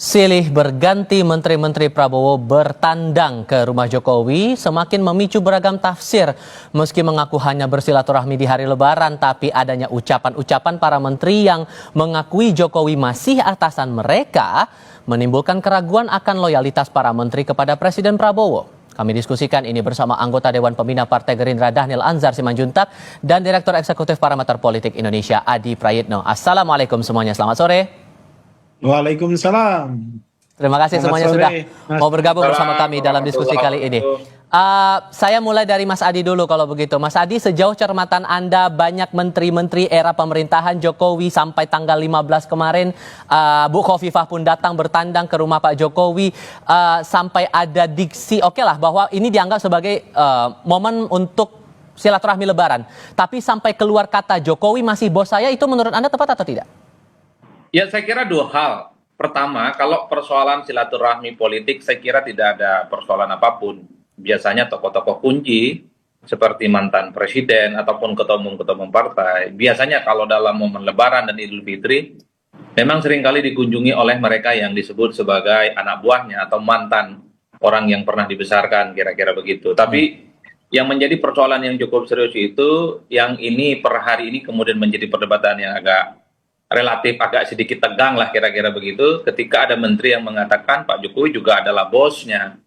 Silih berganti Menteri-Menteri Prabowo bertandang ke rumah Jokowi semakin memicu beragam tafsir. Meski mengaku hanya bersilaturahmi di hari Lebaran, tapi adanya ucapan-ucapan para menteri yang mengakui Jokowi masih atasan mereka menimbulkan keraguan akan loyalitas para menteri kepada Presiden Prabowo. Kami diskusikan ini bersama anggota Dewan Pembina Partai Gerindra Dhanil Anzar Simanjuntak dan Direktur Eksekutif Parameter Politik Indonesia Adi Prayitno. Assalamualaikum semuanya, selamat sore. Waalaikumsalam. Terima kasih Selamat semuanya sore, sudah Mas. mau bergabung bersama kami dalam diskusi kali ini. Saya mulai dari Mas Adi dulu kalau begitu. Mas Adi, sejauh cermatan Anda, banyak menteri-menteri era pemerintahan Jokowi sampai tanggal 15 kemarin, Bu Khofifah pun datang bertandang ke rumah Pak Jokowi, sampai ada diksi, oke lah, bahwa ini dianggap sebagai momen untuk silaturahmi Lebaran. Tapi sampai keluar kata Jokowi masih bos saya, itu menurut Anda tepat atau tidak? Ya, saya kira dua hal. Pertama, kalau persoalan silaturahmi politik, saya kira tidak ada persoalan apapun. Biasanya tokoh-tokoh kunci, seperti mantan presiden ataupun ketua umum partai, biasanya kalau dalam momen Lebaran dan Idul Fitri, memang seringkali dikunjungi oleh mereka yang disebut sebagai anak buahnya atau mantan orang yang pernah dibesarkan, kira-kira begitu. Tapi yang menjadi persoalan yang cukup serius itu, yang ini per hari ini kemudian menjadi perdebatan yang relatif agak sedikit tegang lah kira-kira begitu, ketika ada menteri yang mengatakan Pak Jokowi juga adalah bosnya.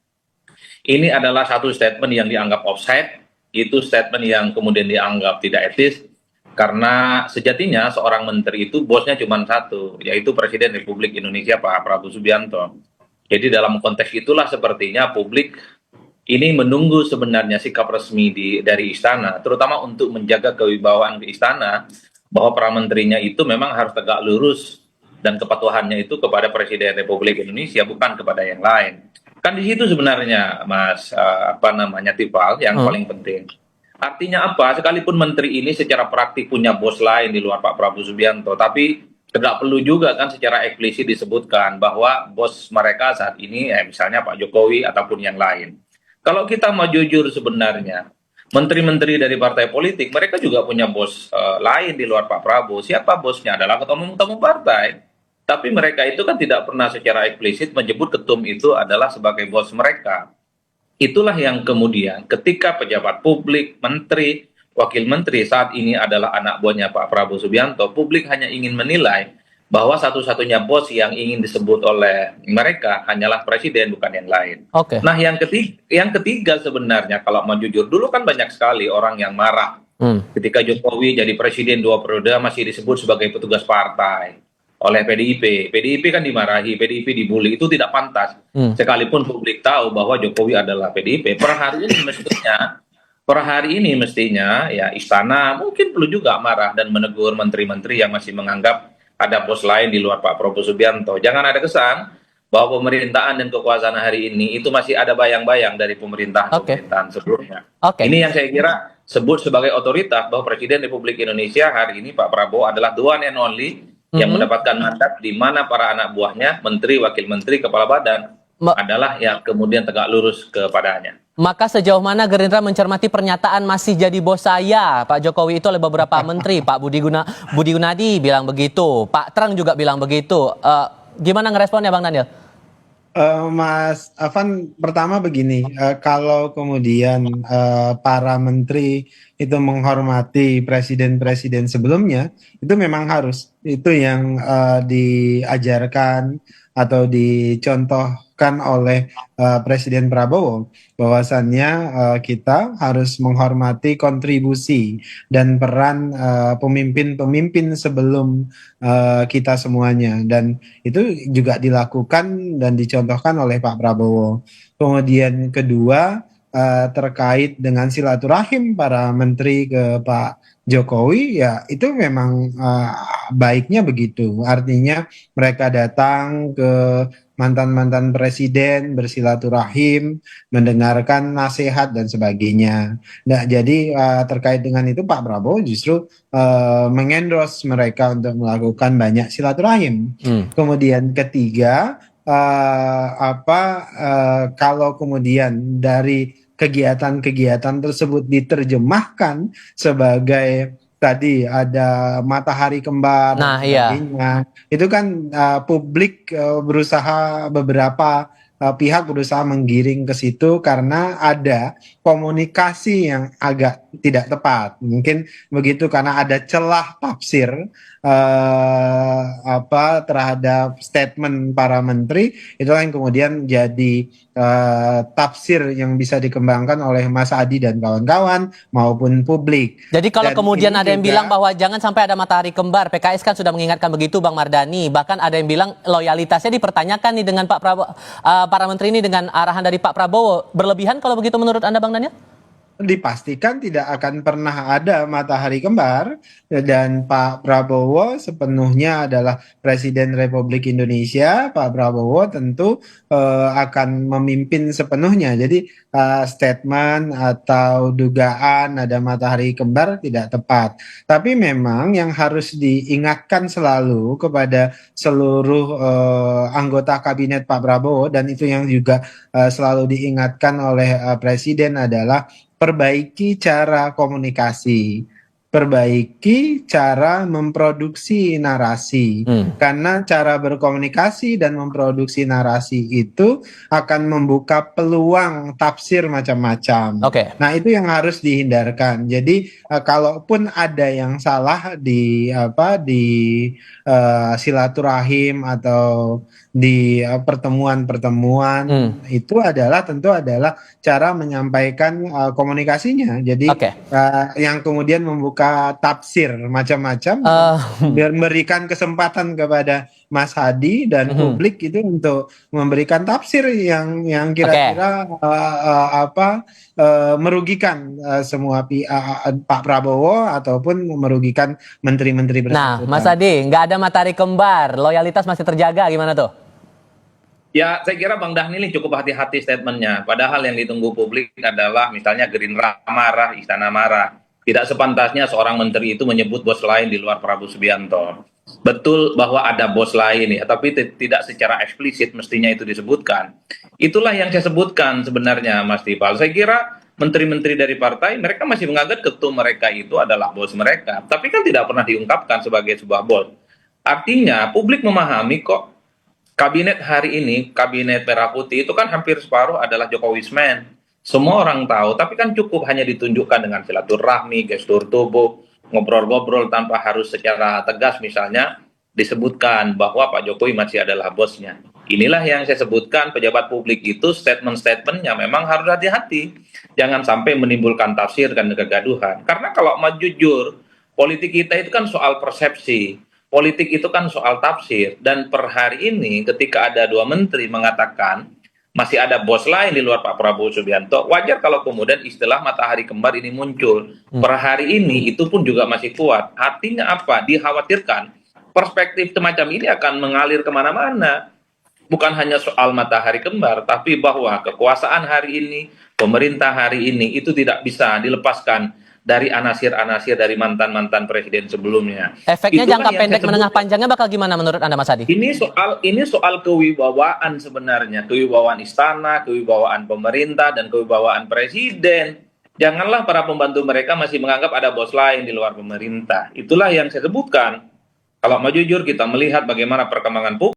Ini adalah satu statement yang dianggap offside, itu statement yang kemudian dianggap tidak etis, karena sejatinya seorang menteri itu bosnya cuma satu, yaitu Presiden Republik Indonesia Pak Prabowo Subianto. Jadi dalam konteks itulah sepertinya publik ini menunggu sebenarnya sikap resmi dari istana, terutama untuk menjaga kewibawaan di istana, bahwa para menterinya itu memang harus tegak lurus dan kepatuhannya itu kepada Presiden Republik Indonesia, bukan kepada yang lain. Kan di situ sebenarnya, Mas, Tifal, yang paling penting. Artinya apa? Sekalipun menteri ini secara praktik punya bos lain di luar Pak Prabowo Subianto, tapi tidak perlu juga kan secara eksplisit disebutkan bahwa bos mereka saat ini, misalnya Pak Jokowi ataupun yang lain. Kalau kita mau jujur sebenarnya, menteri-menteri dari partai politik, mereka juga punya bos lain di luar Pak Prabowo. Siapa bosnya? Adalah ketua umum partai. Tapi mereka itu kan tidak pernah secara eksplisit menyebut ketum itu adalah sebagai bos mereka. Itulah yang kemudian ketika pejabat publik, menteri, wakil menteri saat ini adalah anak buahnya Pak Prabowo Subianto, publik hanya ingin menilai bahwa satu-satunya bos yang ingin disebut oleh mereka hanyalah presiden, bukan yang lain. Oke. Nah, yang ketiga sebenarnya kalau mau jujur, dulu kan banyak sekali orang yang marah ketika Jokowi jadi presiden 2 periode masih disebut sebagai petugas partai oleh PDIP. PDIP kan dimarahi, PDIP dibully, itu tidak pantas. Sekalipun publik tahu bahwa Jokowi adalah PDIP, per hari ini mestinya ya istana mungkin perlu juga marah dan menegur menteri-menteri yang masih menganggap ada bos lain di luar Pak Prabowo Subianto. Jangan ada kesan bahwa pemerintahan dan kekuasaan hari ini itu masih ada bayang-bayang dari pemerintahan sebelumnya. Ini yang saya kira sebut sebagai otoritas bahwa Presiden Republik Indonesia hari ini Pak Prabowo adalah the one and only yang mendapatkan mandat, di mana para anak buahnya, menteri, wakil menteri, kepala badan adalah yang kemudian tegak lurus kepadanya. Maka sejauh mana Gerindra mencermati pernyataan masih jadi bos saya Pak Jokowi itu oleh beberapa menteri? Pak Budi Gunadi bilang begitu, Pak Trang juga bilang begitu. Gimana ngeresponnya Bang Daniel? Mas Afan, pertama begini, kalau kemudian para menteri itu menghormati presiden-presiden sebelumnya, itu memang harus. Itu yang diajarkan atau dicontohkan oleh Presiden Prabowo, bahwasannya kita harus menghormati kontribusi dan peran pemimpin-pemimpin sebelum kita semuanya, dan itu juga dilakukan dan dicontohkan oleh Pak Prabowo. Kemudian kedua, terkait dengan silaturahim para menteri ke Pak Jokowi, ya itu memang baiknya begitu. Artinya mereka datang ke mantan-mantan presiden, bersilaturahim, mendengarkan nasihat dan sebagainya. Nah, jadi terkait dengan itu Pak Prabowo justru mengendorse mereka untuk melakukan banyak silaturahim. Kemudian ketiga, kalau kemudian dari kegiatan-kegiatan tersebut diterjemahkan sebagai tadi ada matahari kembar dan Nah, iya. sebagainya, itu kan publik berusaha beberapa pihak berusaha menggiring ke situ karena ada komunikasi yang agak tidak tepat. Mungkin begitu karena ada celah tafsir terhadap statement para menteri, itulah yang kemudian jadi tafsir yang bisa dikembangkan oleh Mas Adi dan kawan-kawan maupun publik. Jadi kalau Dan kemudian ini ada yang juga bilang bahwa jangan sampai ada matahari kembar, PKS kan sudah mengingatkan begitu Bang Mardhani. Bahkan ada yang bilang loyalitasnya dipertanyakan nih dengan Pak Prabowo, para menteri ini dengan arahan dari Pak Prabowo. Berlebihan kalau begitu menurut Anda Bang Daniel? dipastikan tidak akan pernah ada matahari kembar dan Pak Prabowo sepenuhnya adalah Presiden Republik Indonesia. Pak Prabowo tentu akan memimpin sepenuhnya. Jadi statement atau dugaan ada matahari kembar tidak tepat. Tapi memang yang harus diingatkan selalu kepada seluruh anggota kabinet Pak Prabowo, dan itu yang juga selalu diingatkan oleh Presiden adalah perbaiki cara komunikasi, perbaiki cara memproduksi narasi. Karena cara berkomunikasi dan memproduksi narasi itu akan membuka peluang tafsir macam-macam. Oke. Nah, itu yang harus dihindarkan. Jadi, kalaupun ada yang salah di silaturahim atau di pertemuan-pertemuan, itu tentu adalah cara menyampaikan komunikasinya. Jadi Oke. yang kemudian membuka tafsir macam-macam, memberikan kesempatan kepada Mas Hadi dan publik itu untuk memberikan tafsir yang kira-kira merugikan semua Pak Prabowo ataupun merugikan menteri-menteri Nah, bersangkutan. Mas Adi, nggak ada matahari kembar, loyalitas masih terjaga, gimana tuh? Ya, saya kira Bang Dhanil cukup hati-hati statementnya. Padahal yang ditunggu publik adalah misalnya Gerindra marah, Istana marah. Tidak sepantasnya seorang menteri itu menyebut bos lain di luar Prabowo Subianto. Betul bahwa ada bos lain ya, tapi tidak secara eksplisit mestinya itu disebutkan. Itulah yang saya sebutkan sebenarnya, Mas Tifal. Saya kira menteri-menteri dari partai, mereka masih menganggap ketum mereka itu adalah bos mereka. Tapi kan tidak pernah diungkapkan sebagai sebuah bos. Artinya publik memahami kok kabinet hari ini, kabinet merah putih itu kan hampir separuh adalah Jokowismen. Semua orang tahu, tapi kan cukup hanya ditunjukkan dengan silaturahmi, gestur tubuh, ngobrol-ngobrol tanpa harus secara tegas misalnya disebutkan bahwa Pak Jokowi masih adalah bosnya. Inilah yang saya sebutkan, pejabat publik itu statement-statementnya memang harus hati-hati. Jangan sampai menimbulkan tafsir dan kegaduhan. Karena kalau mau jujur, politik kita itu kan soal persepsi. Politik itu kan soal tafsir, dan per hari ini ketika ada dua menteri mengatakan masih ada bos lain di luar Pak Prabowo Subianto, wajar kalau kemudian istilah matahari kembar ini muncul. Per hari ini itu pun juga masih kuat. Artinya apa? Dikhawatirkan perspektif semacam ini akan mengalir kemana-mana. Bukan hanya soal matahari kembar, tapi bahwa kekuasaan hari ini, pemerintah hari ini itu tidak bisa dilepaskan dari anasir-anasir dari mantan-mantan presiden sebelumnya. Efeknya Itulah jangka yang pendek saya menengah sebut. panjangnya bakal gimana menurut Anda Mas Adi? Ini soal kewibawaan sebenarnya, kewibawaan istana, kewibawaan pemerintah, dan kewibawaan presiden. Janganlah para pembantu mereka masih menganggap ada bos lain di luar pemerintah. Itulah yang saya sebutkan. Kalau mau jujur, kita melihat bagaimana perkembangan publik.